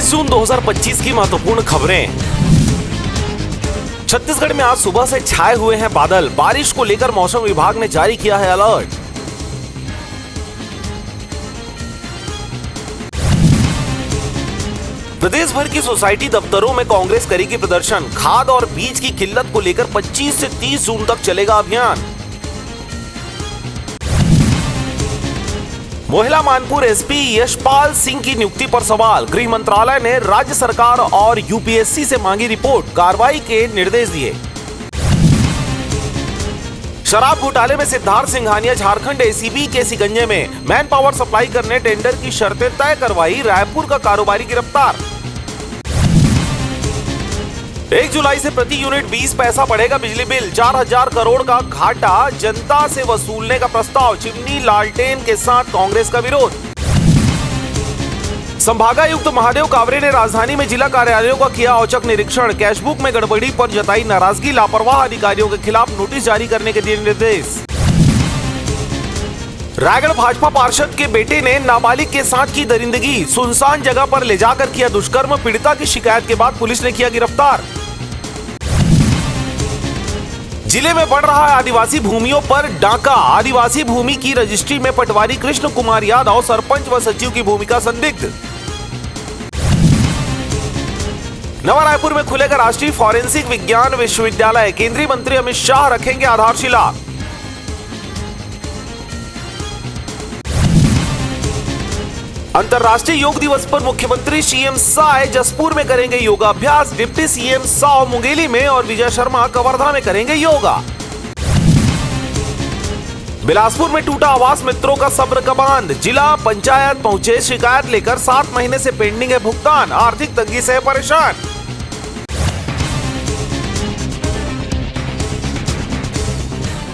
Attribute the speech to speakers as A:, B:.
A: जून 2025 की महत्वपूर्ण खबरें। छत्तीसगढ़ में आज सुबह से छाए हुए हैं बादल। बारिश को लेकर मौसम विभाग ने जारी किया है अलर्ट। प्रदेश भर की सोसाइटी दफ्तरों में कांग्रेस करेगी प्रदर्शन। खाद और बीज की किल्लत को लेकर 25 से 30 जून तक चलेगा अभियान। मोहिला मानपुर एसपी यशपाल सिंह की नियुक्ति पर सवाल। गृह मंत्रालय ने राज्य सरकार और यूपीएससी से मांगी रिपोर्ट। कार्रवाई के निर्देश दिए। शराब घोटाले में सिद्धार्थ सिंघानिया झारखंड एसीबी के सिकंजे में। मैन पावर सप्लाई करने टेंडर की शर्तें तय करवाई। रायपुर का कारोबारी गिरफ्तार। 1 जुलाई से प्रति यूनिट 20 पैसा बढ़ेगा बिजली बिल। 4000 करोड़ का घाटा जनता से वसूलने का प्रस्ताव। चिमनी लालटेन के साथ कांग्रेस का विरोध। संभागायुक्त महादेव कावरे ने राजधानी में जिला कार्यालयों का किया औचक निरीक्षण। कैशबुक में गड़बड़ी पर जताई नाराजगी। लापरवाह अधिकारियों के खिलाफ नोटिस जारी करने के दिए निर्देश। रायगढ़ भाजपा पार्षद के बेटे ने नाबालिग के साथ की दरिंदगी। सुनसान जगह पर ले जाकर किया दुष्कर्म। पीड़िता की शिकायत के बाद पुलिस ने किया गिरफ्तार। जिले में बढ़ रहा है आदिवासी भूमियों पर डाका। आदिवासी भूमि की रजिस्ट्री में पटवारी कृष्ण कुमार यादव, सरपंच व सचिव की भूमिका संदिग्ध। नवा रायपुर में खुलेगा राष्ट्रीय फॉरेंसिक विज्ञान विश्वविद्यालय। केंद्रीय मंत्री अमित शाह रखेंगे आधारशिला। अंतर्राष्ट्रीय योग दिवस पर मुख्यमंत्री सीएम साय जसपुर में करेंगे योगाभ्यास। डिप्टी सीएम साव मुंगेली में और विजय शर्मा कवर्धा में करेंगे योगा। बिलासपुर में टूटा आवास मित्रों का सब्र का बांध। जिला पंचायत पहुंचे शिकायत लेकर। 7 महीने से पेंडिंग है भुगतान। आर्थिक तंगी से परेशान।